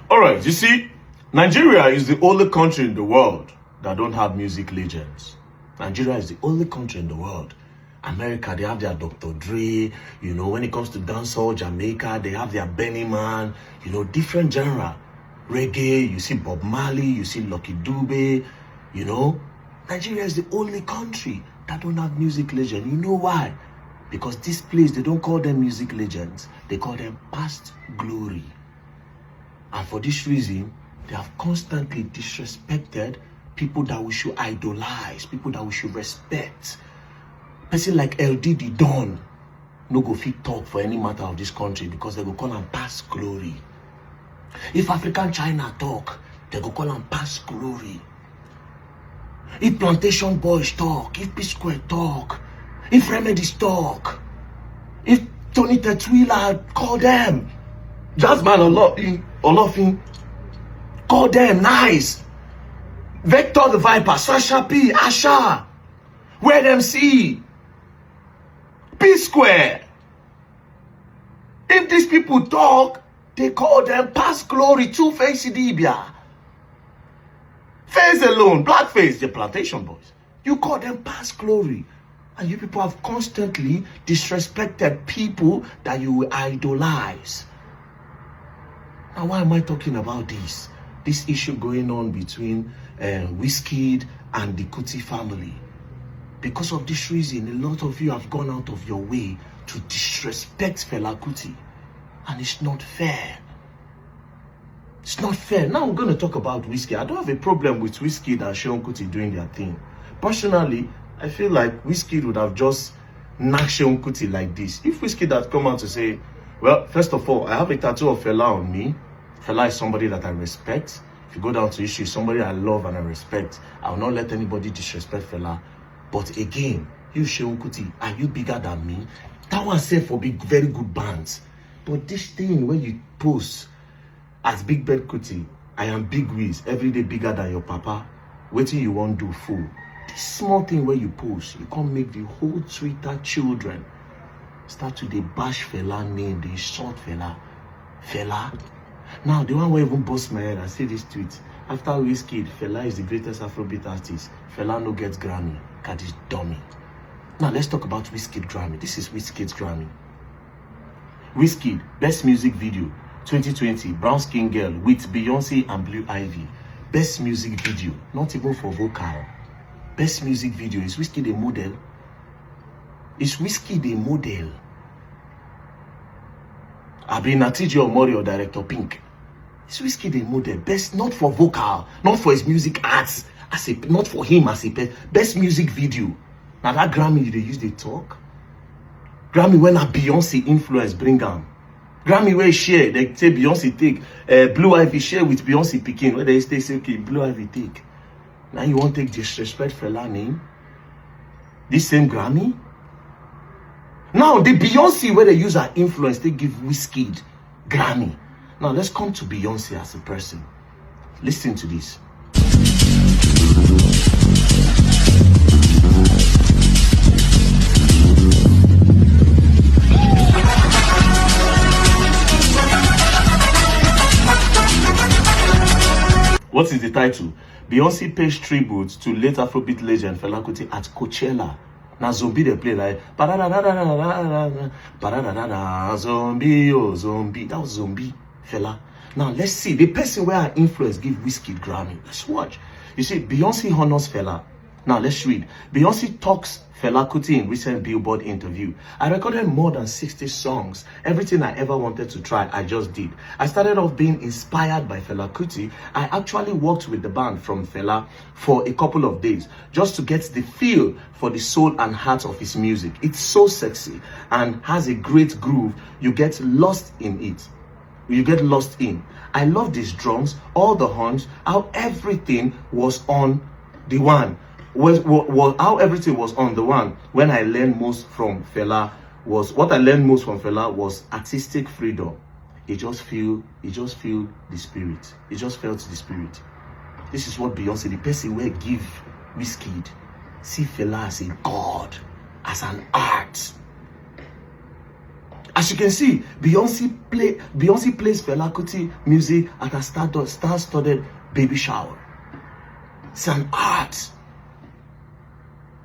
All right, you see, Nigeria is the only country in the world that don't have music legends. Nigeria is the only country in the world. America, they have their Dr. Dre. You know, when it comes to dancehall, Jamaica, they have their Benny Man. You know, different genre. Reggae, you see Bob Marley, you see Lucky Dube. You know, Nigeria is the only country that don't have music legends. You know why? Because this place, they don't call them music legends. They call them past glory. And for this reason, they have constantly disrespected people that we should idolize, people that we should respect. Person like LD Don no go fit talk for any matter of this country because they go call him past glory. If African China talk, they go call him past glory. If Plantation Boys talk, if P-Square talk, if Remedies talk, if Tony Tetwila, call them. Jasmine Olofin, call them nice. Vector the Viper, Sasha P, Asha, where them see, P-Square. If these people talk, they call them past glory, Two-Face Idibia. Face alone, Blackface, the Plantation Boys. You call them past glory. And you people have constantly disrespected people that you will idolize. Now, why am I talking about this? This issue going on between Wizkid and the Kuti family. Because of this reason, a lot of you have gone out of your way to disrespect Fela Kuti. And it's not fair. It's not fair. Now we're going to talk about Wizkid. I don't have a problem with Wizkid and Seun Kuti doing their thing. Personally, I feel like Wizkid would have just knocked Seun Kuti like this. If Wizkid had come out to say, well, first of all, I have a tattoo of Fela on me. Fela is somebody that I respect. If you go down to issue, somebody I love and I respect. I will not let anybody disrespect Fela. But again, you Seun Kuti, are you bigger than me? That one said for big, very good bands. But this thing where you post as Big Bad Kuti, I am Big Wiz, every day bigger than your papa. Waiting you won't do fool. This small thing where you post, you can't make the whole Twitter children start to dey bash Fela name, they insult Fela. Fela. Now, the one where even bust my head and say this tweet. After Wizkid, Fela is the greatest Afrobeat artist. Fela no gets Grammy. God is dummy. Now, let's talk about Wizkid Grammy. This is Wizkid's Grammy. Wizkid, Best Music Video, 2020, Brown Skin Girl with Beyonce and Blue Ivy. Best Music Video, not even for vocal. Best Music Video. Is Wizkid a model? Is Wizkid a model? Abi Natiji Omori or Director Pink. Is Wizkid a model? Best, not for vocal, not for his music arts, as a, not for him as a best music video. Now that Grammy they use the talk. Grammy when a Beyonce influence bring am. Grammy where share, they say Beyonce take Blue Ivy share with Beyonce picking. Where they say okay, Blue Ivy take. Now you want to take disrespect Fela name? This same Grammy? Now the Beyonce where they use her influence, they give Wizkid Grammy. Now let's come to Beyonce as a person. Listen to this. What is the title? Beyonce pays tribute to late Afrobeat legend Fela Kuti at Coachella. Now zombie they play like zombie, oh zombie. That was zombie Fela. Now let's see the person where her influence give Wizkid Grammy. Let's watch. You see, Beyonce honors Fela. Now let's read. Beyonce talks Fela Kuti in recent Billboard interview. I recorded more than 60 songs. Everything I ever wanted to try, I just did. I started off being inspired by Fela Kuti. I actually worked with the band from Fela for a couple of days just to get the feel for the soul and heart of his music. It's so sexy and has a great groove. You get lost in it. You get lost in. I love these drums, all the horns, how everything was on the one. How everything was on the one. When I learned most from Fela was artistic freedom. It just feel the spirit. It just felt the spirit. This is what Beyonce, the person where give Wizkid, see Fela as a god, as an art. As As you can see, Beyonce plays Fela Kuti music at a star-studded baby shower. It's an art.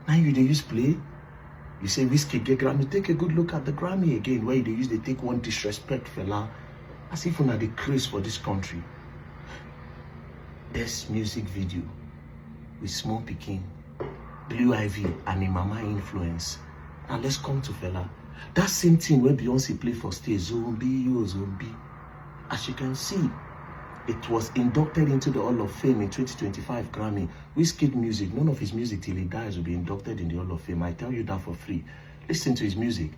Now you use play. You say Wizkid get Grammy. Take a good look at the Grammy again, where they take one disrespect Fela, as if una the craze for this country. Best music video with Small Pikin, Blue Ivy, and a Mama influence. Now let's come to Fela. That same thing when Beyonce played for stage, Zombie, oh Zombie. As you can see, it was inducted into the Hall of Fame in 2025 Grammy. Wizkid music, none of his music till he dies will be inducted in the Hall of Fame. I tell you that for free. Listen to his music.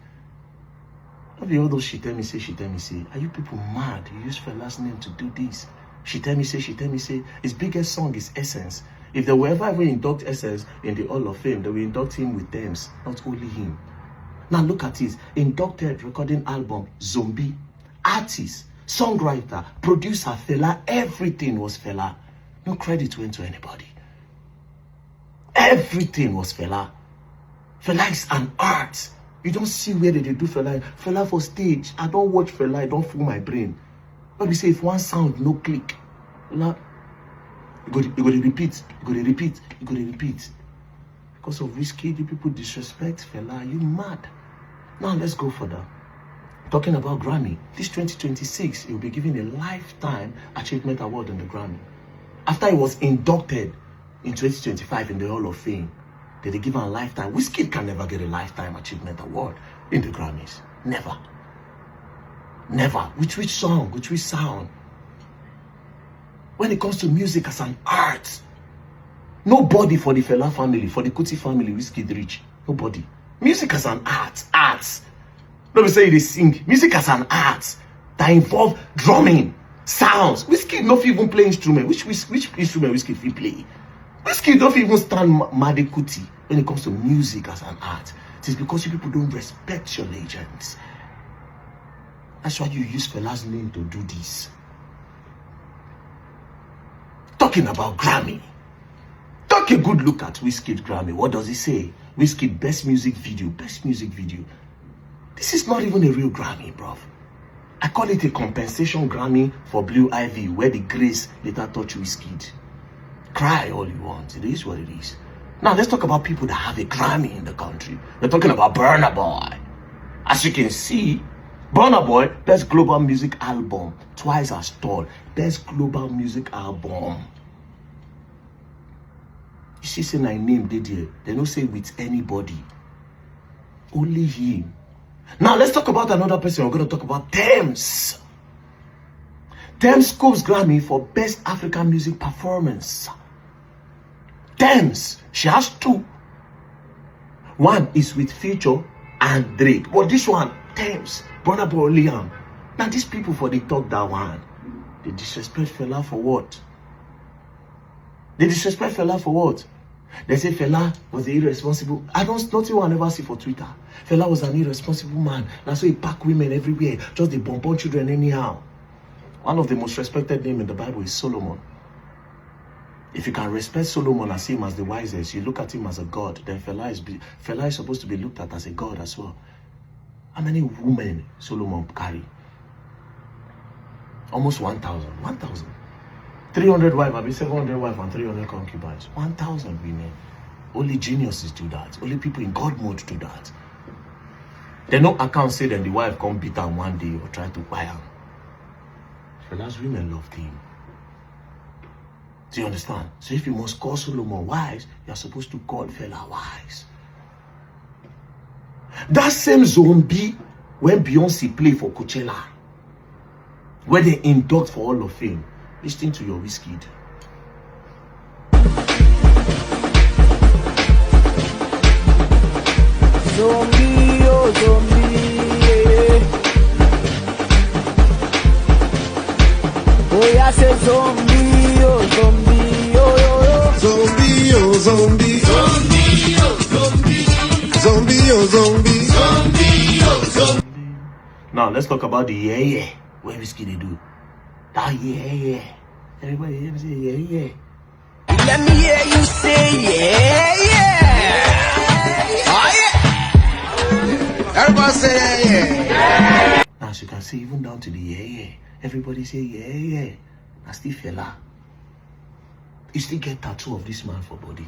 Not be all those she tell me say. Are you people mad? You use Fela's name to do this. She tell me say. His biggest song is Essence. If they will ever induct Essence in the Hall of Fame, they will induct him with Thames, not only him. Now look at it. Inducted recording album, Zombie. Artist, songwriter, producer, Fela. Everything was Fela. No credit went to anybody. Everything was Fela. Fela is an art. You don't see where they do Fela. Fela for stage. I don't watch Fela. I don't fool my brain. But we say if one sound no click, Fela, you go to repeat. Because of Wizkid, you people disrespect Fela. Are you mad? Now let's go further. Talking about Grammy, this 2026, he will be given a Lifetime Achievement Award in the Grammy. After he was inducted in 2025 in the Hall of Fame, they give him a Lifetime. Wizkid can never get a Lifetime Achievement Award in the Grammys. Never. Never. With which song? With which sound? When it comes to music as an art, nobody for the Fela family, for the Kuti family, Wizkid reach. Nobody. Music as an art. Arts. Don't be saying they sing. Music as an art that involve drumming, sounds. Wizkid not even play instrument. Which instrument Wizkid fit play? Wizkid don't even stand Made Kuti when it comes to music as an art. It is because you people don't respect your legends. That's why you use Fela's name to do this. Talking about Grammy. Take a good look at Wizkid Grammy. What does it say? Wizkid best music video. Best music video. This is not even a real Grammy, bruv. I call it a compensation Grammy for Blue Ivy, where the grace later touched Wizkid. Cry all you want. It is what it is. Now let's talk about people that have a Grammy in the country. We're talking about Burna Boy. As you can see, Burna Boy, best global music album, twice as tall. Best global music album. You see, say my name, they don't say with anybody. Only him. Now let's talk about another person. We're going to talk about Thames. Thames scopes Grammy for best African music performance. Thames, she has two. One is with Future and Drake. But this one, Thames, Burna Boy, Liam. Now these people for the talk that one, they disrespect Fela for what? They disrespect Fela for what? They say Fela was the irresponsible. Nothing one ever see for Twitter. Fela was an irresponsible man. That's why he pack women everywhere. Just the bonbon children anyhow. One of the most respected names in the Bible is Solomon. If you can respect Solomon and see him as the wisest, you look at him as a god, then Fela is supposed to be looked at as a god as well. How many women Solomon carry? Almost 1,000. 1,000. 300 wives, I mean 700 wives and 300 concubines. 1,000 women. Only geniuses do that. Only people in God mode do that. There no account say that the wife come beat him one day or try to buy him. Fela's women loved him. Do you understand? So if you must call Solomon wise, you are supposed to call Fela wise. That same Zombie, when Beyonce played for Coachella, where they induct for Hall of Fame, listen to your Wizkid. Zombie, oh zombie, yeah. Oh yeah, say zombie, oh zombie, oh oh oh. Zombie, oh zombie, zombie, oh zombie, zombie, oh zombie, zombie, oh zombie. Now let's talk about the yeah. What Wizkid they do? That yeah. Everybody hear me say yeah. Let me hear you say yeah. Oh yeah. Everybody say yeah. Now, as you can see, even down to the yeah. Everybody say yeah. I still Fela. You still get tattoo of this man for body.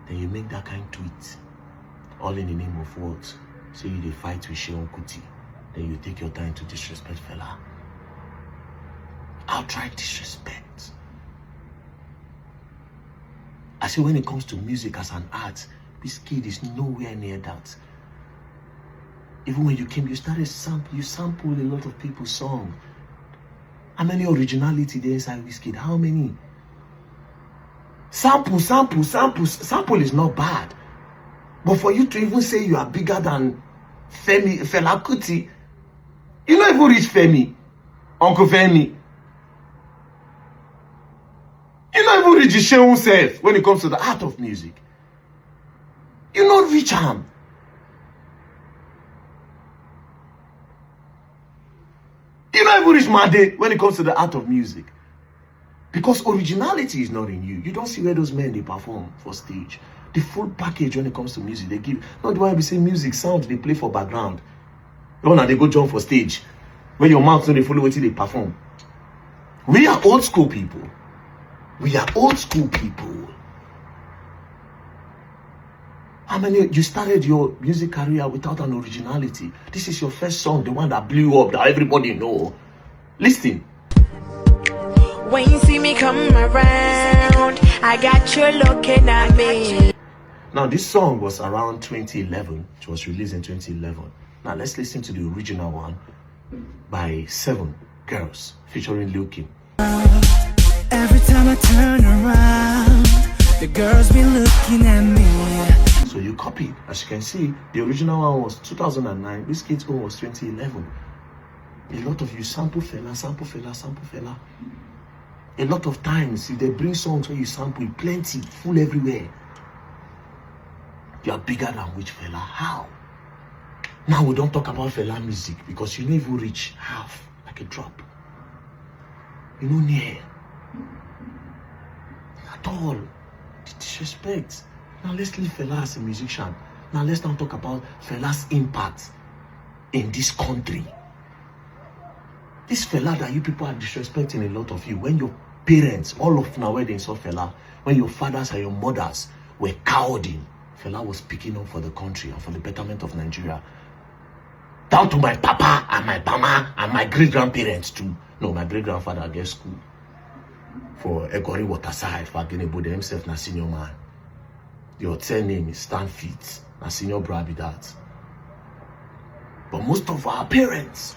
Then you make that kind of tweet. All in the name of what? So you dey fight with Sheon Kuti. Then you take your time to disrespect Fela. Outright disrespect. I say when it comes to music as an art, Wizkid is nowhere near that. Even when you came, you started you sampled a lot of people's songs. How many originality there inside Wizkid? How many? Sample is not bad. But for you to even say you are bigger than Fela Kuti, you don't even reach Femi, Uncle Femi. You don't even reach Shehu self when it comes to the art of music. You don't reach him. You don't even reach Made when it comes to the art of music. Because originality is not in you. You don't see where those men, they perform for stage. The full package when it comes to music, they give. Not why we say music, sound, they play for background. No, now they go jump for stage. When your mouth, so they follow what they perform. We are old school people. We are old school people. How many, you started your music career without an originality? This is your first song, the one that blew up, that everybody know. Listen. When you see me come around, I got you looking at me. Now, this song was around 2011. It was released in 2011. Now, let's listen to the original one by 7 Girls featuring Lil Kim. Every time I turn around, the girls be looking at me. So you copy. As you can see, the original one was 2009. Wizkid's own was 2011. A lot of you sample Fela. A lot of times, if they bring songs where you sample, plenty, full everywhere. You are bigger than which Fela? How? Now we don't talk about Fela music because you never reach half, like a drop. You know, near. At all. The disrespect. Now let's leave Fela as a musician. Now let's not talk about Fela's impact in this country. This Fela that you people are disrespecting a lot of you, when your parents, all of now where they saw Fela, when your fathers and your mothers were cowarding, Fela was speaking up for the country and for the betterment of Nigeria. Down to my papa and my mama and my great-grandparents too. No, my great-grandfather get school for Egori Waterside for Agenebo himself, na senior man. The hotel name is Stanfit, na senior bra be that. But most of our parents,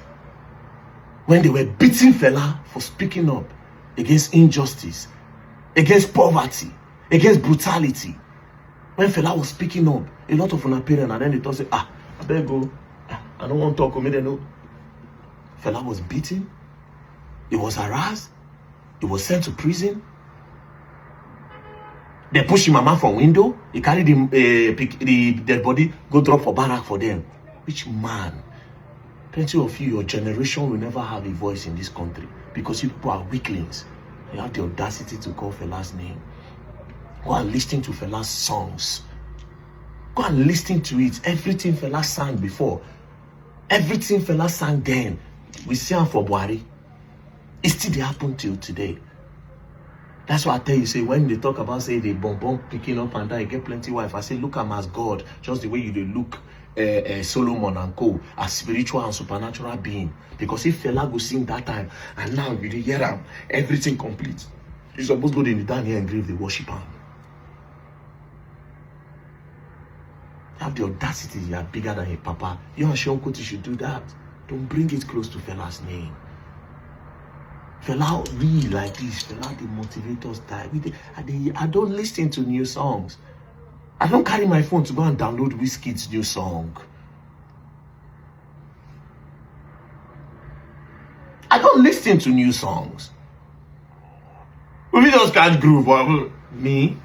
when they were beating Fela for speaking up against injustice, against poverty, against brutality, when Fela was speaking up, a lot of our parents, and then they thought, say, I better go. I don't want to talk with me, they know. Fela was beaten. He was harassed. He was sent to prison. They pushed him mama from window. He carried the dead body, go drop for barrack for them. Which man? Plenty of you, your generation will never have a voice in this country because you people are weaklings. You have the audacity to call Fela's name. Go and listen to Fela's songs. Go and listen to it. Everything Fela sang before. Everything Fela sang then. We see him for Buhari. It still happen till today. That's why I tell you, say, when they talk about, say, they bomb picking up and die, get plenty wife. I say, look at him as God. Just the way you look Solomon and co. as spiritual and supernatural being. Because if Fela go sing that time, and now you hear him, everything complete. You're supposed to go down here and grave the worship him. You have the audacity, you are bigger than your papa. You and Sheon Kuti should do that. Don't bring it close to Fela's name. Fela really like this. Fela, they motivate us die. I don't listen to new songs. I don't carry my phone to go and download Wizkid's new song. I don't listen to new songs. We just can't groove. Well, me,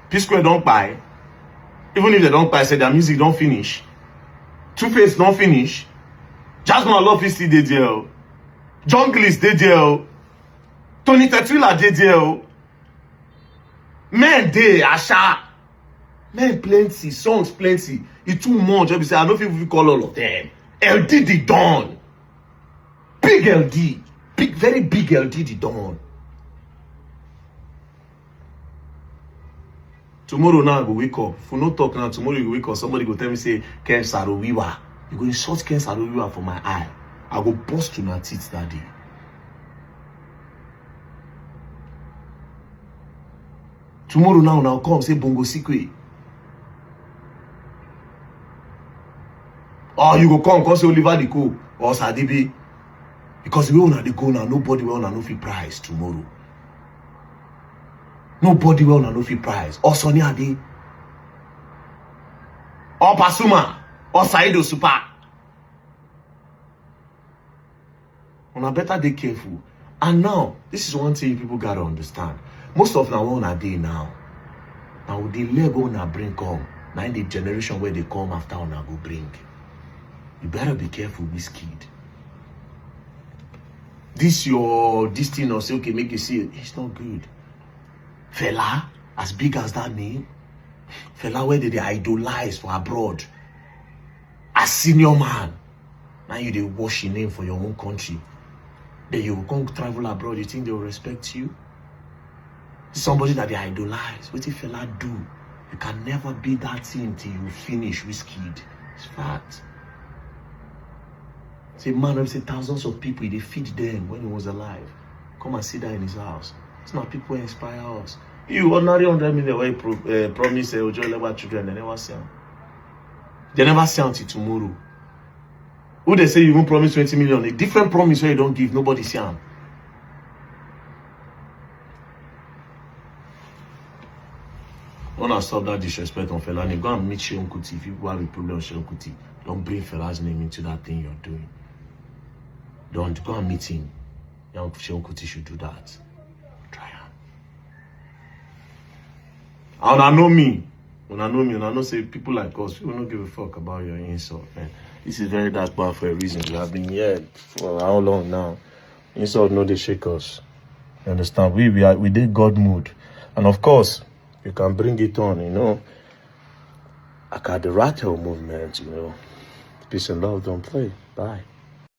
P-Square don't buy. Even if they don't buy, say their music don't finish. Two-Face don't finish. Jasmine Love is still there. Jungle is there. Tony Tetwila there. Men dey Asha. Men plenty, songs plenty. It's too much. I say I don't feel call all of them. LD the Don. Big LD. Big, very big LD the Don. Tomorrow now I go wake up. If we no talk now, tomorrow you go wake up. Somebody go tell me say Ken Sarowiwa. You go insult Ken Sarowiwa for my eye. I go bust to my teeth that day. Tomorrow now come say Bongo Sikwe. Or you go come say Oliver Diko or Sadibi. Because we wanna go now, nobody will not know if price tomorrow. Nobody will not know if price. Or Sonny Ade. Or Pasuma. Or Saido Super. Una better be careful. And now, this is one thing people gotta understand. Most of now one a day now. Now the leg una bring come. Now in the generation where they come after una go bring. You better be careful, Wizkid. This thing or say, okay, make you see it. It's not good. Fela, as big as that name. Fela, where they idolize for abroad. As senior man. Now you they wash your name for your own country. Then you will come travel abroad, you think they will respect you? Somebody that they idolize. What if Fela do? You can never be that thing till you finish Wizkid. It's fact. Say man, I say thousands of people, they feed them when he was alive. Come and sit there in his house. It's not people who inspire us. You ordinary 100 million where you promise Ojo level children, they never see them. They never see until tomorrow. Who they say you won't promise 20 million? A different promise where you don't give, nobody see them. Wanna stop that disrespect on Fela? Go and meet Seun Kuti. If you have a problem with Seun Kuti, don't bring Fela's name into that thing you're doing. Don't go and meet him. Young Seun Kuti should do that. Try him. And I know me. When I know say people like us, we don't give a fuck about your insult, man. This is very dark man for a reason. We have been here for how long now? Insult no they shake us. You understand? We did God mood. And of course, you can bring it on, you know. I got the Rattle movement, you know. Peace and love, don't play. Bye.